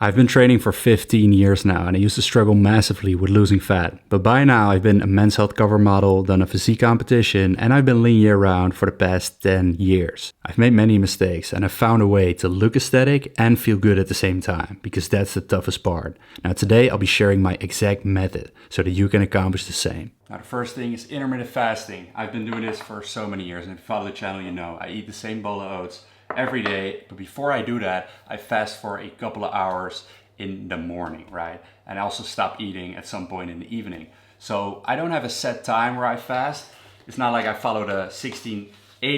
I've been training for 15 years now, and I used to struggle massively with losing fat. But by now I've been a Men's Health cover model, done a physique competition, and I've been lean year round for the past 10 years. I've made many mistakes, and I've found a way to look aesthetic and feel good at the same time, because that's the toughest part. Now today I'll be sharing my exact method so that you can accomplish the same. Now the first thing is intermittent fasting. I've been doing this for so many years, and if you follow the channel you know I eat the same bowl of oats every day, but before I do that, I fast for a couple of hours in the morning, right? And I also stop eating at some point in the evening. So I don't have a set time where I fast. It's not like I follow the 16-8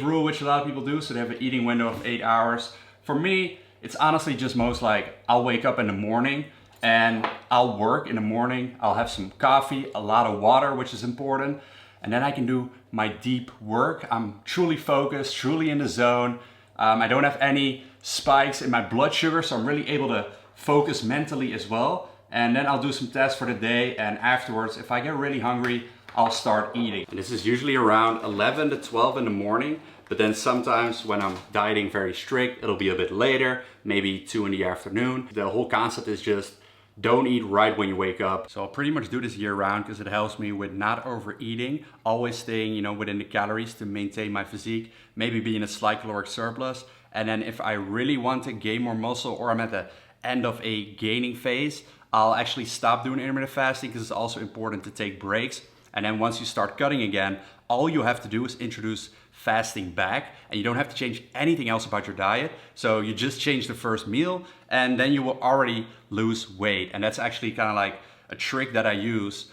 rule, which a lot of people do, so they have an eating window of 8 hours. For me, it's honestly just most like I'll wake up in the morning and I'll work in the morning. I'll have some coffee, a lot of water, which is important, and then I can do my deep work. I'm truly focused, truly in the zone. I don't have any spikes in my blood sugar, so I'm really able to focus mentally as well. And then I'll do some tests for the day, and afterwards, if I get really hungry, I'll start eating. And this is usually around 11 to 12 in the morning, but then sometimes when I'm dieting very strict, it'll be a bit later, maybe 2 in the afternoon. The whole concept is just don't eat right when you wake up. So I'll pretty much do this year round because it helps me with not overeating, always staying, within the calories to maintain my physique, maybe be in a slight caloric surplus. And then if I really want to gain more muscle or I'm at the end of a gaining phase, I'll actually stop doing intermittent fasting because it's also important to take breaks. And then once you start cutting again, all you have to do is introduce fasting back, and you don't have to change anything else about your diet. So you just change the first meal and then you will already lose weight. And that's actually kind of like a trick that I use,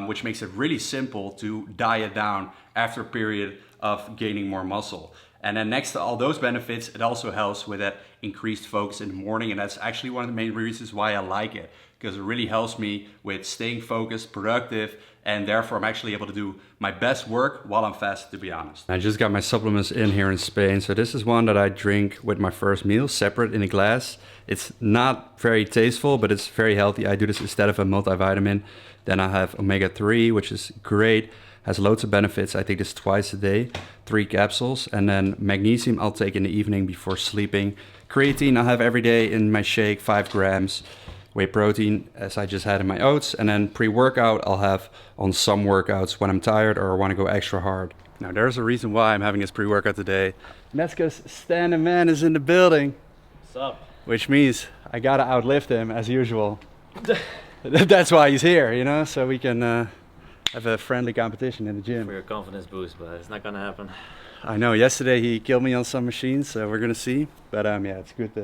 which makes it really simple to diet down after a period of gaining more muscle. And then next to all those benefits, it also helps with that increased focus in the morning. And that's actually one of the main reasons why I like it, because it really helps me with staying focused, productive, and therefore I'm actually able to do my best work while I'm fasted, to be honest. I just got my supplements in here in Spain. So this is one that I drink with my first meal, separate in a glass. It's not very tasteful, but it's very healthy. I do this instead of a multivitamin. Then I have omega-3, which is great. Has loads of benefits. I take this twice a day, 3 capsules. And then magnesium I'll take in the evening before sleeping. Creatine I'll have every day in my shake, 5 grams. Whey protein, as I just had in my oats. And then pre-workout I'll have on some workouts when I'm tired or want to go extra hard. Now there's a reason why I'm having this pre-workout today. And that's because Stan the Man is in the building. What's up? Which means I gotta outlift him as usual. That's why he's here, so we can have a friendly competition in the gym. For your confidence boost, but it's not gonna happen. I know, yesterday he killed me on some machines, so we're gonna see. But yeah, it's good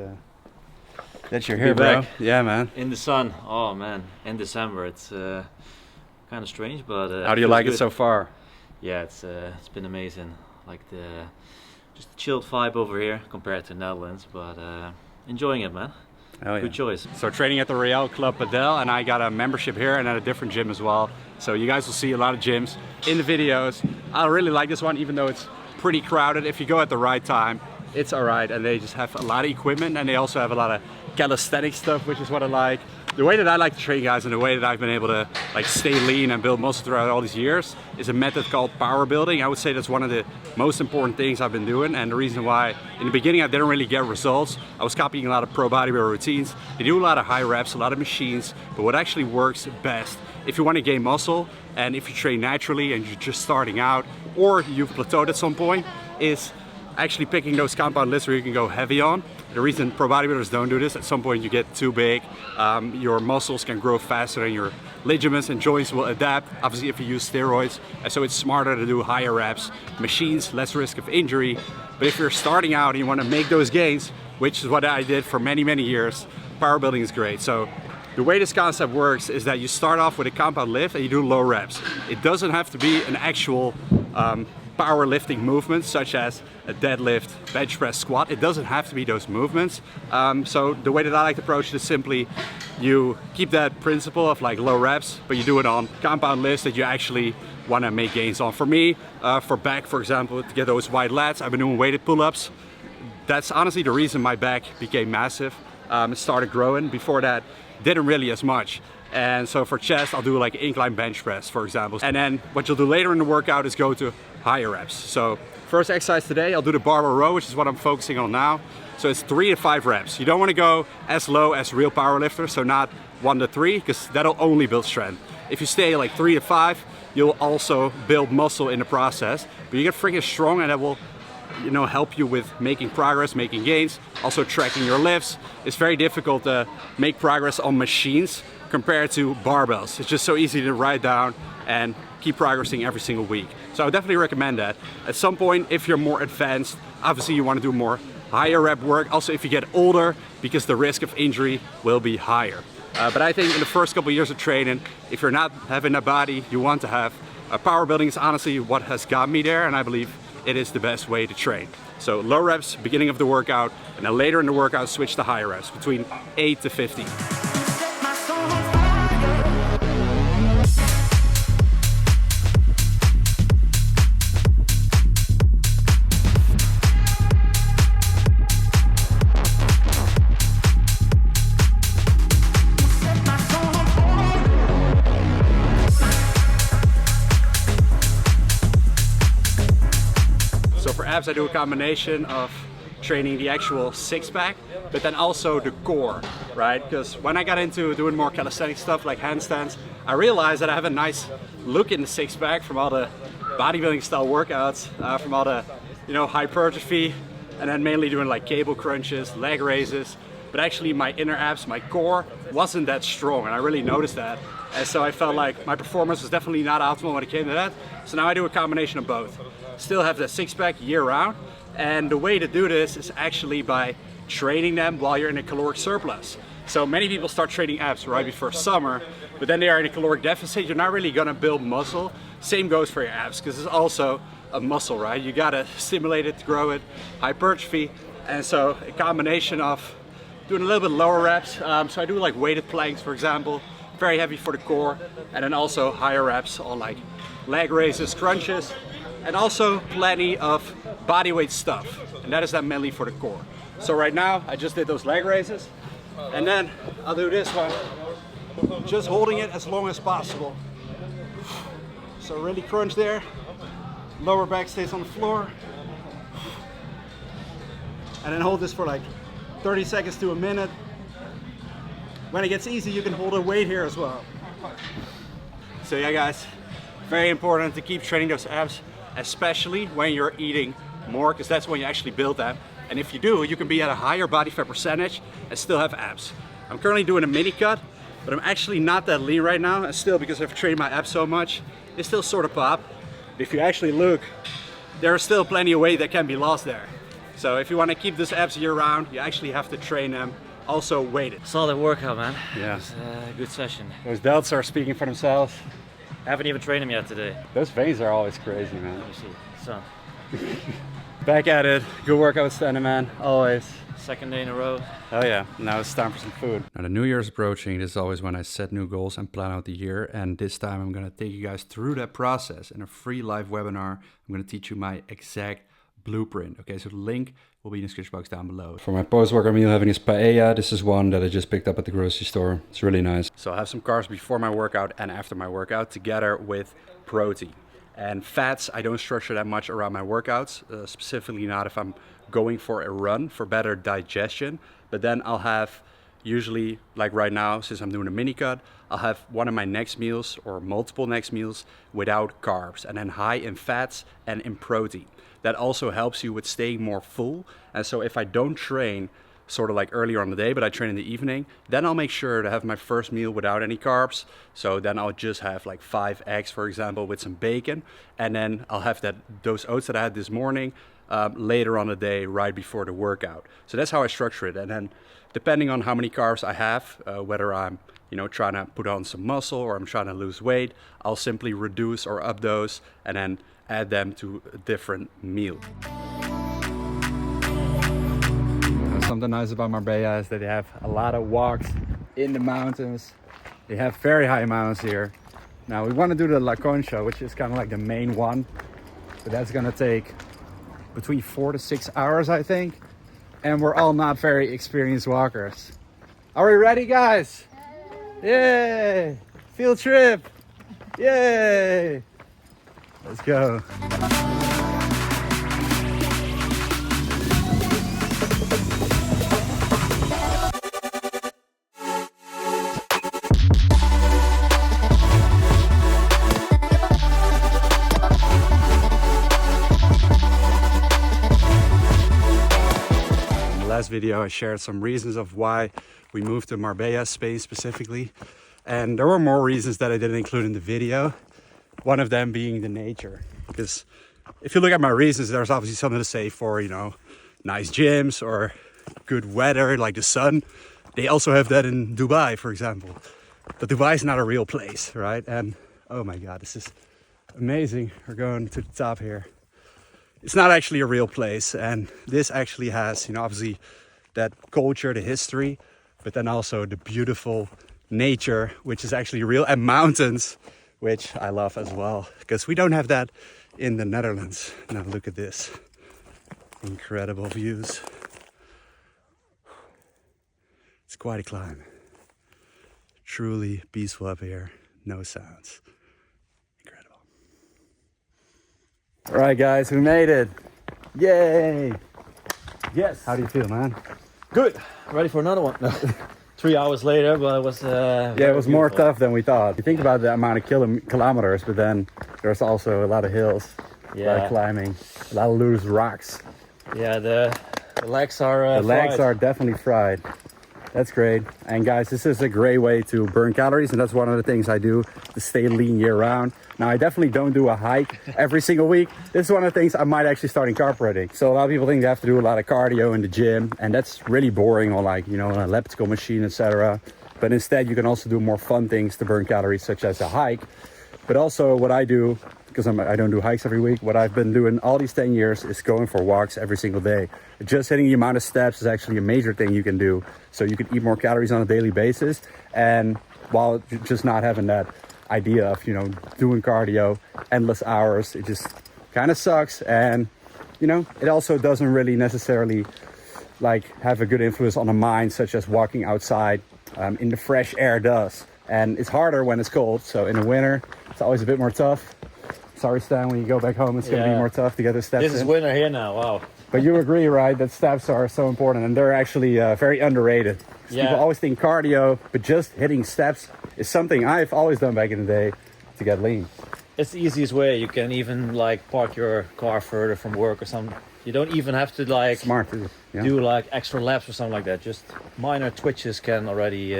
that you're here, bro. Back. Yeah, man. In the sun. Oh man, in December. It's kind of strange, but how do you like it so far? Yeah, it's been amazing. Like just the chilled vibe over here compared to Netherlands, but enjoying it, man. Oh, yeah. Good choice. So training at the Real Club Padel, and I got a membership here and at a different gym as well. So you guys will see a lot of gyms in the videos. I really like this one, even though it's pretty crowded. If you go at the right time, it's all right. And they just have a lot of equipment, and they also have a lot of calisthenic stuff, which is what I like. The way that I like to train, guys, and the way that I've been able to stay lean and build muscle throughout all these years is a method called Powerbuilding. I would say that's one of the most important things I've been doing, and the reason why in the beginning I didn't really get results. I was copying a lot of pro bodybuilder routines. They do a lot of high reps, a lot of machines, but what actually works best if you want to gain muscle and if you train naturally and you're just starting out or you've plateaued at some point is actually picking those compound lifts where you can go heavy on. The reason pro bodybuilders don't do this, at some point you get too big, your muscles can grow faster and your ligaments and joints will adapt, obviously if you use steroids, and so it's smarter to do higher reps, machines, less risk of injury. But if you're starting out and you want to make those gains, which is what I did for many, many years, powerbuilding is great. So the way this concept works is that you start off with a compound lift and you do low reps. It doesn't have to be an actual powerlifting movements such as a deadlift, bench press, squat. It doesn't have to be those movements. So the way that I like to approach it is simply you keep that principle of low reps, but you do it on compound lifts that you actually want to make gains on. For me, for back, for example, to get those wide lats, I've been doing weighted pull-ups. That's honestly the reason my back became massive. It started growing. Before that, didn't really as much. And so for chest, I'll do incline bench press, for example. And then what you'll do later in the workout is go to higher reps. So first exercise today, I'll do the barbell row, which is what I'm focusing on now. So it's 3 to 5 reps. You don't want to go as low as real powerlifters, so not 1 to 3, because that'll only build strength. If you stay like 3 to 5, you'll also build muscle in the process, but you get freaking strong, and that will, you know, help you with making progress, making gains, also tracking your lifts. It's very difficult to make progress on machines compared to barbells. It's just so easy to write down and keep progressing every single week. So I would definitely recommend that. At some point, if you're more advanced, obviously you want to do more higher rep work. Also, if you get older, because the risk of injury will be higher. But I think in the first couple of years of training, if you're not having a body you want to have, power building is honestly what has got me there, and I believe it is the best way to train. So low reps, beginning of the workout, and then later in the workout, switch to higher reps, between 8 to 15. So for abs, I do a combination of training the actual six-pack, but then also the core, right? Because when I got into doing more calisthenic stuff like handstands, I realized that I have a nice look in the six-pack from all the bodybuilding style workouts, from all the, you know, hypertrophy, and then mainly doing like cable crunches, leg raises. But actually my inner abs, my core, wasn't that strong, and I really noticed that. And so I felt like my performance was definitely not optimal when it came to that. So now I do a combination of both. Still have the six-pack year round, and the way to do this is actually by training them while you're in a caloric surplus. So many people start training abs right before summer, but then they are in a caloric deficit. You're not really gonna build muscle. Same goes for your abs, because it's also a muscle, right? You gotta stimulate it to grow it, hypertrophy. And so a combination of doing a little bit lower reps. So I do like weighted planks, for example, very heavy for the core, and then also higher reps on like leg raises, crunches, and also plenty of bodyweight stuff, and that is then mainly for the core. So right now I just did those leg raises, and then I'll do this one, just holding it as long as possible. So really crunch there, lower back stays on the floor, and then hold this for like 30 seconds to a minute. When it gets easy, you can hold a weight here as well. So yeah guys, very important to keep training those abs, especially when you're eating more, because that's when you actually build them. And if you do, you can be at a higher body fat percentage and still have abs. I'm currently doing a mini cut, but I'm actually not that lean right now, and still, because I've trained my abs so much, they still sort of pop. But if you actually look, there is still plenty of weight that can be lost there. So if you want to keep this abs year round, you actually have to train them also weighted. Solid workout, man. Yeah. It was a good session. Those delts are speaking for themselves. I haven't even trained them yet today. Those veins are always crazy, man. Let me see. So, Back at it. Good workout, Stanley, man. Always. second day in a row. Oh yeah, now it's time for some food. Now the new year is approaching. This is always when I set new goals and plan out the year. And this time I'm gonna take you guys through that process in a free live webinar. I'm gonna teach you my exact blueprint. Okay, so the link will be in the description box down below. For my post-workout meal, having this paella. This is one that I just picked up at the grocery store. It's really nice. So I have some carbs before my workout and after my workout, together with protein. And fats, I don't structure that much around my workouts, specifically not if I'm going for a run for better digestion. But then I'll have, usually like right now, since I'm doing a mini cut, I'll have one of my next meals or multiple next meals without carbs, and then high in fats and in protein. That also helps you with staying more full. And so if I don't train sort of like earlier on the day, but I train in the evening, then I'll make sure to have my first meal without any carbs. So then I'll just have like 5 eggs, for example, with some bacon. And then I'll have those oats that I had this morning later on the day, right before the workout. So that's how I structure it. And then depending on how many carbs I have, whether I'm trying to put on some muscle or I'm trying to lose weight, I'll simply reduce or up those and then add them to a different meal. Something nice about Marbella is that they have a lot of walks in the mountains. They have very high mountains here. Now we want to do the La Concha, which is kind of like the main one, but that's gonna take between 4 to 6 hours, I think. And we're all not very experienced walkers. Are we ready, guys? Yay! Field trip! Yay! Let's go. last video, I shared some reasons of why we moved to Marbella, Spain specifically. And there were more reasons that I didn't include in the video. One of them being the nature. Because if you look at my reasons, there's obviously something to say for, you know, nice gyms or good weather like the sun. They also have that in Dubai, for example. But Dubai is not a real place, right? And oh my God, this is amazing. We're going to the top here. It's not actually a real place. And this actually has, you know, obviously that culture, the history, but then also the beautiful nature, which is actually real, and mountains, which I love as well, because we don't have that in the Netherlands. Now look at this. Incredible views. It's quite a climb. Truly peaceful up here. No sounds. Incredible. All right, guys, we made it. Yay. Yes. How do you feel, man? Good. Ready for another one. 3 hours later, but it was yeah, it was more tough than we thought. You think about the amount of kilometers, but then there's also a lot of hills, a lot of climbing, a lot of loose rocks. Yeah, the legs are the legs are definitely fried. That's great. And guys, this is a great way to burn calories, and that's one of the things I do to stay lean year round. Now, I definitely don't do a hike every single week. This is one of the things I might actually start incorporating. So a lot of people think they have to do a lot of cardio in the gym, and that's really boring, or like, you know, an elliptical machine, etc. But instead, you can also do more fun things to burn calories, such as a hike. But also what I do, because I don't do hikes every week, what I've been doing all these 10 years is going for walks every single day. Just hitting the amount of steps is actually a major thing you can do. So you can eat more calories on a daily basis, and while just not having that idea of, you know, doing cardio endless hours, it just kind of sucks. And, you know, it also doesn't really necessarily like have a good influence on the mind, such as walking outside in the fresh air does. And it's harder when it's cold. So in the winter, it's always a bit more tough. Sorry, Stan, when you go back home, it's going to be more tough to get the steps in. This is winter here now, wow. But you agree, right, that steps are so important, and they're actually very underrated. People always think cardio, but just hitting steps is something I've always done back in the day to get lean. It's the easiest way. You can even like park your car further from work or something. You don't even have to like smart too. Yeah. Do like extra laps or something like that. Just minor twitches can already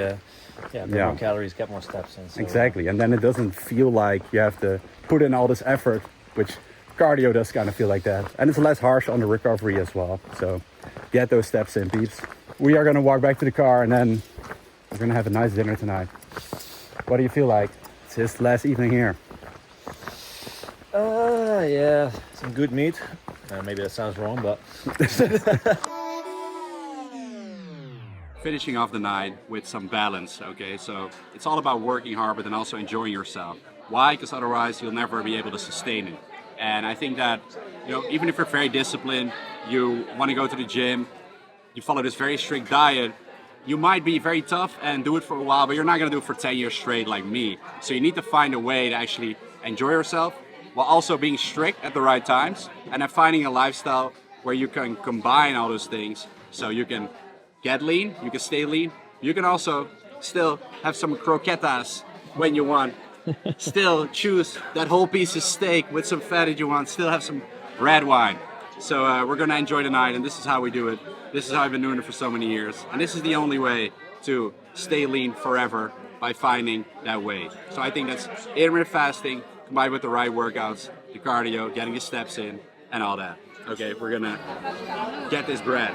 burn more calories, get more steps in. So, exactly, and then it doesn't feel like you have to put in all this effort, which cardio does kind of feel like that. And it's less harsh on the recovery as well. So get those steps in, peeps. We are going to walk back to the car, and then we're going to have a nice dinner tonight. What do you feel like? It's his last evening here. Yeah, some good meat. Maybe that sounds wrong, but... Finishing off the night with some balance, okay? So it's all about working hard, but then also enjoying yourself. Why? Because otherwise you'll never be able to sustain it. And I think that, you know, even if you're very disciplined, you want to go to the gym, you follow this very strict diet, you might be very tough and do it for a while, but you're not going to do it for 10 years straight like me. So you need to find a way to actually enjoy yourself while also being strict at the right times, and then finding a lifestyle where you can combine all those things. So you can get lean, you can stay lean, you can also still have some croquetas when you want, still choose that whole piece of steak with some fat if you want, still have some red wine. So we're gonna enjoy the night, and this is how we do it. This is how I've been doing it for so many years. And this is the only way to stay lean forever, by finding that way. So I think that's intermittent fasting combined with the right workouts, the cardio, getting the steps in, and all that. Okay, we're gonna get this bread.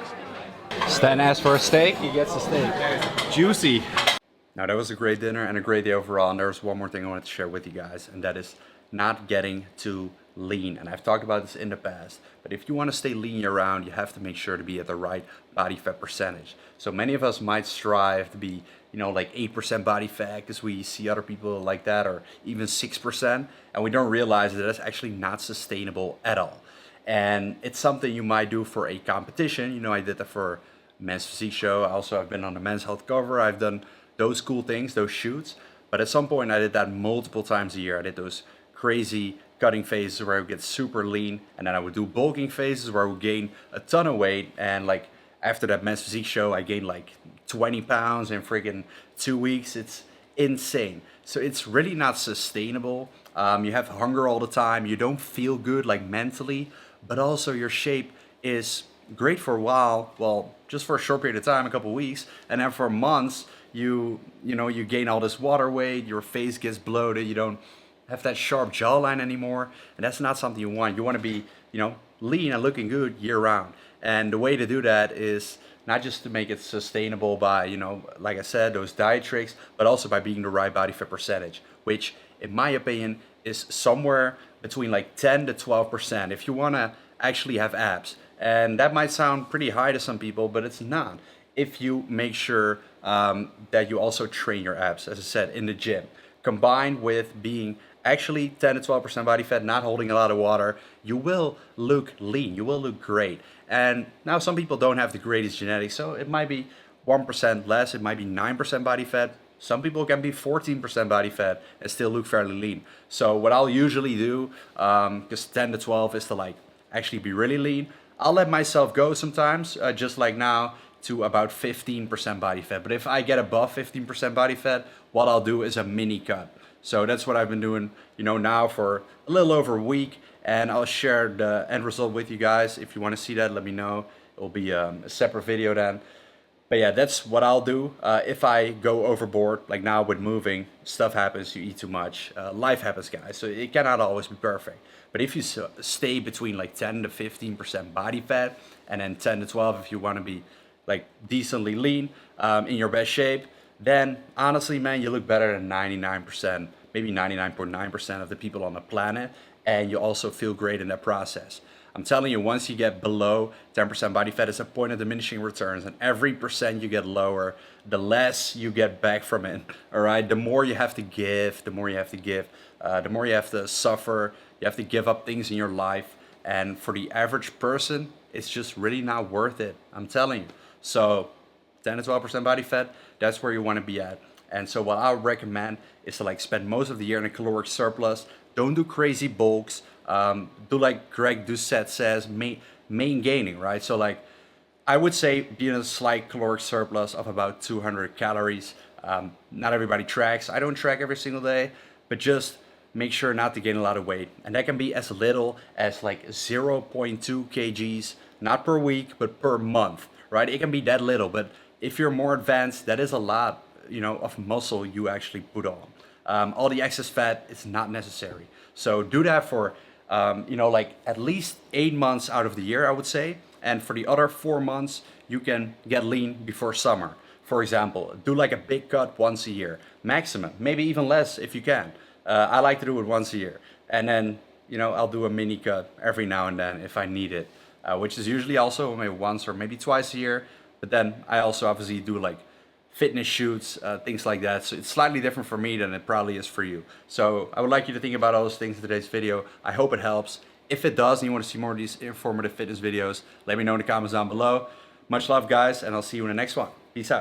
Stan asked for a steak, he gets a steak. Juicy. Now that was a great dinner and a great day overall, and there's one more thing I wanted to share with you guys, and that is not getting too lean. And I've talked about this in the past, but if you want to stay lean year round, you have to make sure to be at the right body fat percentage. So many of us might strive to be, you know, like 8% body fat because we see other people like that, or even 6%, and we don't realize that that's actually not sustainable at all. And it's something you might do for a competition. You know, I did that for men's physique show. Also, I've been on the men's health cover. I've done those cool things, those shoots. But at some point I did that multiple times a year. I did those crazy cutting phases where I would get super lean, and then I would do bulking phases where I would gain a ton of weight. And like after that men's physique show, I gained like 20 pounds in friggin' 2 weeks. It's insane. So it's really not sustainable. You have hunger all the time. You don't feel good like mentally, but also your shape is great for a while, well, just for a short period of time, a couple of weeks, and then for months, you gain all this water weight, your face gets bloated, you don't have that sharp jawline anymore, and that's not something you want. You want to be, lean and looking good year round. And the way to do that is not just to make it sustainable by, like I said, those diet tricks, but also by being the right body fat percentage, which in my opinion is somewhere between like 10 to 12% if you want to actually have abs. And that might sound pretty high to some people, but it's not. If you make sure that you also train your abs, as I said, in the gym, combined with being actually 10 to 12% body fat, not holding a lot of water, you will look lean, you will look great. And now some people don't have the greatest genetics, so it might be 1% less, it might be 9% body fat. Some people can be 14% body fat and still look fairly lean. So what I'll usually do, because 10 to 12 is to like actually be really lean, I'll let myself go sometimes, just like now, to about 15% body fat. But if I get above 15% body fat, what I'll do is a mini cut. So that's what I've been doing, now for a little over a week, and I'll share the end result with you guys. If you want to see that, let me know. It will be a separate video then. But yeah, that's what I'll do. If I go overboard, like now with moving, stuff happens, you eat too much, life happens, guys. So it cannot always be perfect. But if you stay between like 10 to 15% body fat, and then 10 to 12 if you want to be like decently lean, in your best shape, then honestly, man, you look better than 99%, maybe 99.9% of the people on the planet, and you also feel great in that process. I'm telling you, once you get below 10% body fat, it's a point of diminishing returns, and every percent you get lower, the less you get back from it. All right, the more you have to give, the more you have to suffer. You have to give up things in your life, and for the average person, it's just really not worth it. I'm telling you. So 10 to 12% body fat, that's where you want to be at. And so what I would recommend is to like spend most of the year in a caloric surplus. Don't do crazy bulks. Do like Greg Doucette says, main gaining, right? So like I would say be in a slight caloric surplus of about 200 calories. Not everybody tracks. I don't track every single day, but just make sure not to gain a lot of weight. And that can be as little as like 0.2 kgs, not per week, but per month, right? It can be that little, but if you're more advanced, that is a lot, of muscle you actually put on. All the excess fat is not necessary. So do that for, like at least 8 months out of the year, I would say. And for the other 4 months, you can get lean before summer. For example, do like a big cut once a year, maximum, maybe even less if you can. I like to do it once a year. And then, I'll do a mini cut every now and then if I need it, which is usually also maybe once or maybe twice a year. But then I also obviously do like fitness shoots, things like that. So it's slightly different for me than it probably is for you. So I would like you to think about all those things in today's video. I hope it helps. If it does and you want to see more of these informative fitness videos, let me know in the comments down below. Much love, guys, and I'll see you in the next one. Peace out.